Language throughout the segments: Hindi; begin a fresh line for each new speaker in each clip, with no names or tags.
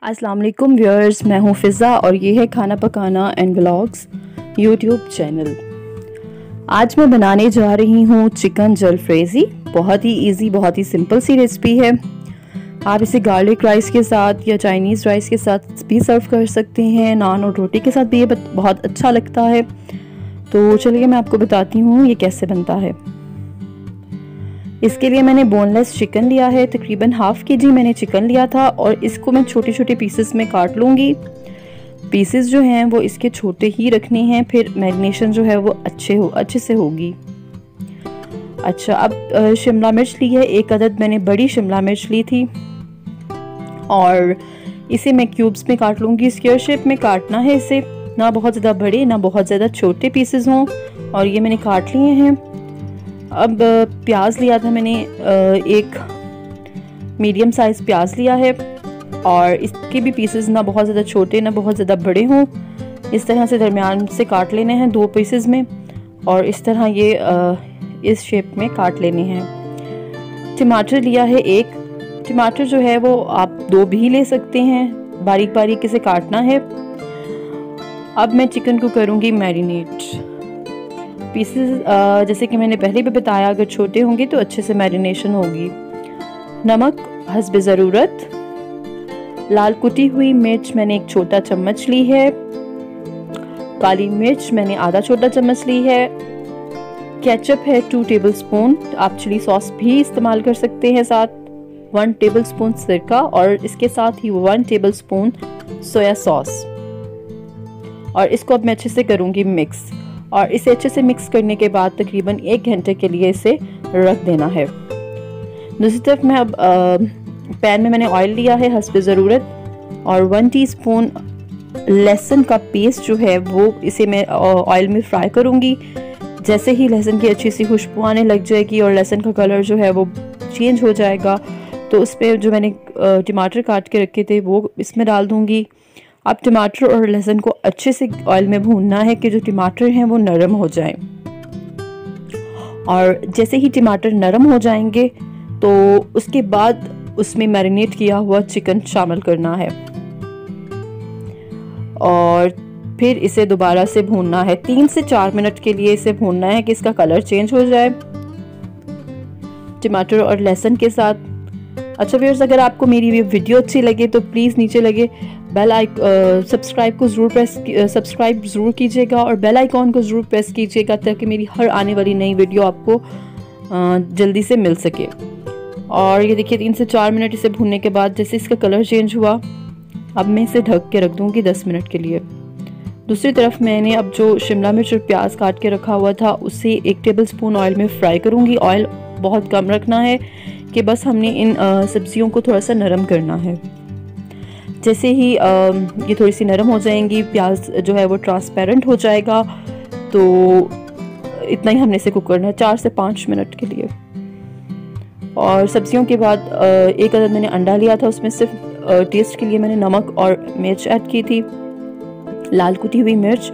अस्सलाम वालेकुम व्यूअर्स, मैं हूँ फ़िज़ा और ये है खाना पकाना एंड व्लॉग्स यूट्यूब चैनल। आज मैं बनाने जा रही हूँ चिकन जलफ्रेज़ी। बहुत ही इजी, बहुत ही सिंपल सी रेसिपी है। आप इसे गार्लिक राइस के साथ या चाइनीज़ राइस के साथ भी सर्व कर सकते हैं। नान और रोटी के साथ भी ये बहुत अच्छा लगता है। तो चलिए मैं आपको बताती हूँ ये कैसे बनता है। इसके लिए मैंने बोनलेस चिकन लिया है, तकरीबन हाफ के जी मैंने चिकन लिया था और इसको मैं छोटे छोटे पीसेस में काट लूँगी। पीसेस जो हैं वो इसके छोटे ही रखने हैं, फिर मैरिनेशन जो है वो अच्छे से होगी। अच्छा, अब शिमला मिर्च ली है, एक अदद मैंने बड़ी शिमला मिर्च ली थी और इसे मैं क्यूब्स में काट लूँगी। स्क्वायर शेप में काटना है इसे, ना बहुत ज़्यादा बड़े ना बहुत ज़्यादा छोटे पीसेस हों, और ये मैंने काट लिए हैं। अब प्याज लिया था मैंने, एक मीडियम साइज़ प्याज लिया है और इसके भी पीसेस ना बहुत ज़्यादा छोटे ना बहुत ज़्यादा बड़े हों। इस तरह से दरमियान से काट लेने हैं 2 पीसेस में, और इस तरह ये इस शेप में काट लेने हैं। टमाटर लिया है एक, टमाटर जो है वो आप 2 भी ले सकते हैं, बारीक बारीक इसे काटना है। अब मैं चिकन को करूँगी मैरिनेट। पीसेस जैसे कि मैंने पहले भी बताया, अगर छोटे होंगे तो अच्छे से मैरिनेशन होगी। नमक हस्ब ज़रूरत, लाल कुटी हुई मिर्च मैंने 1 छोटा चम्मच ली है, काली मिर्च मैंने आधा छोटा चम्मच ली है, केचप है 2 टेबलस्पून, आप चिली सॉस भी इस्तेमाल कर सकते हैं साथ, 1 टेबलस्पून सिरका और इसके साथ ही 1 टेबलस्पून सोया सॉस। और इसको अब मैं अच्छे से करूँगी मिक्स, और इसे अच्छे से मिक्स करने के बाद तकरीबन 1 घंटे के लिए इसे रख देना है। दूसरी तरफ मैं अब पैन में मैंने ऑयल लिया है हस्ब ज़रूरत, और 1 टीस्पून लहसुन का पेस्ट जो है वो इसे मैं ऑयल में फ्राई करूँगी। जैसे ही लहसुन की अच्छी सी खुशबू आने लग जाएगी और लहसुन का कलर जो है वो चेंज हो जाएगा, तो उस पर जो मैंने टमाटर काट के रखे थे वो इसमें डाल दूँगी। अब टमाटर और लहसुन को अच्छे से ऑयल में भूनना है कि जो टमाटर हैं वो नरम हो जाएं, और जैसे ही टमाटर नरम हो जाएंगे तो उसके बाद उसमें मैरिनेट किया हुआ चिकन शामिल करना है और फिर इसे दोबारा से भूनना है। 3 से 4 मिनट के लिए इसे भूनना है कि इसका कलर चेंज हो जाए टमाटर और लहसुन के साथ। अच्छा व्यूअर्स, अगर आपको मेरी ये वीडियो अच्छी लगे तो प्लीज़ नीचे लगे सब्सक्राइब ज़रूर कीजिएगा और बेल आइकॉन को ज़रूर प्रेस कीजिएगा ताकि मेरी हर आने वाली नई वीडियो आपको जल्दी से मिल सके। और ये देखिए 3 से 4 मिनट इसे भूनने के बाद जैसे इसका कलर चेंज हुआ, अब मैं इसे ढक के रख दूँगी 10 मिनट के लिए। दूसरी तरफ मैंने अब जो शिमला मिर्च और प्याज काट के रखा हुआ था उसे 1 टेबलस्पून ऑयल में फ्राई करूँगी। ऑयल बहुत कम रखना है कि बस हमने इन सब्जियों को थोड़ा सा नरम करना है। जैसे ही ये थोड़ी सी नरम हो जाएंगी, प्याज जो है वो ट्रांसपेरेंट हो जाएगा, तो इतना ही हमने इसे कुक करना है 4 से 5 मिनट के लिए। और सब्जियों के बाद एक अदद मैंने अंडा लिया था, उसमें सिर्फ टेस्ट के लिए मैंने नमक और मिर्च ऐड की थी, लाल कुटी हुई मिर्च।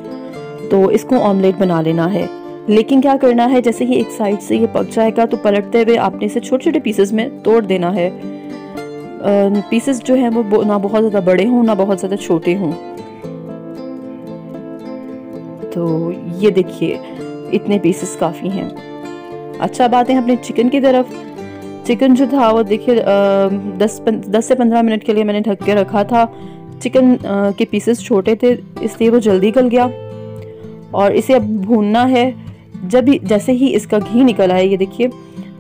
तो इसको ऑमलेट बना लेना है, लेकिन क्या करना है, जैसे ही एक साइड से ये पक जाएगा तो पलटते हुए आपने इसे छोटे छोटे पीसेस में तोड़ देना है। पीसेस जो हैं वो ना बहुत ज़्यादा बड़े हों ना बहुत ज़्यादा छोटे हों। तो ये देखिए इतने पीसेस काफ़ी हैं। अच्छा, बात है अपने चिकन की तरफ। चिकन जो था वो देखिए 10 से 15 मिनट के लिए मैंने ढक के रखा था। चिकन के पीसेस छोटे थे इसलिए वो जल्दी गल गया, और इसे अब भूनना है। जैसे ही इसका घी निकल आए, ये देखिए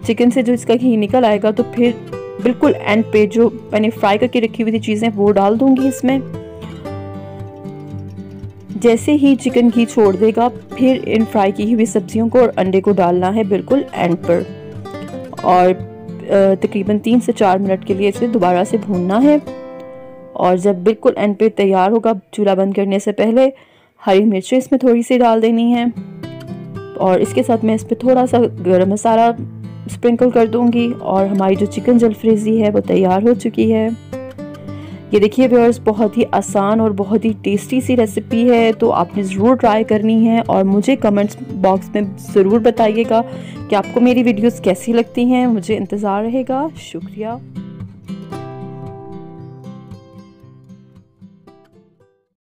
चिकन से जो इसका घी निकल आएगा तो फिर बिल्कुल एंड पे जो मैंने फ्राई करके रखी हुई थी चीज़ें वो डाल दूंगी इसमें। जैसे ही चिकन घी छोड़ देगा फिर इन फ्राई की हुई सब्जियों को और अंडे को डालना है बिल्कुल एंड पर, और तकरीबन 3 से 4 मिनट के लिए इसे दोबारा से भूनना है। और जब बिल्कुल एंड पे तैयार होगा, चूल्हा बंद करने से पहले हरी मिर्चें इसमें थोड़ी सी डाल देनी है, और इसके साथ मैं इस पर थोड़ा सा गरम मसाला स्प्रिंकल कर दूंगी, और हमारी जो चिकन जलफ्रेज़ी है वो तैयार हो चुकी है। ये देखिए व्यूअर्स, बहुत ही आसान और बहुत ही टेस्टी सी रेसिपी है, तो आपने ज़रूर ट्राई करनी है और मुझे कमेंट्स बॉक्स में ज़रूर बताइएगा कि आपको मेरी वीडियोस कैसी लगती हैं। मुझे इंतज़ार रहेगा। शुक्रिया।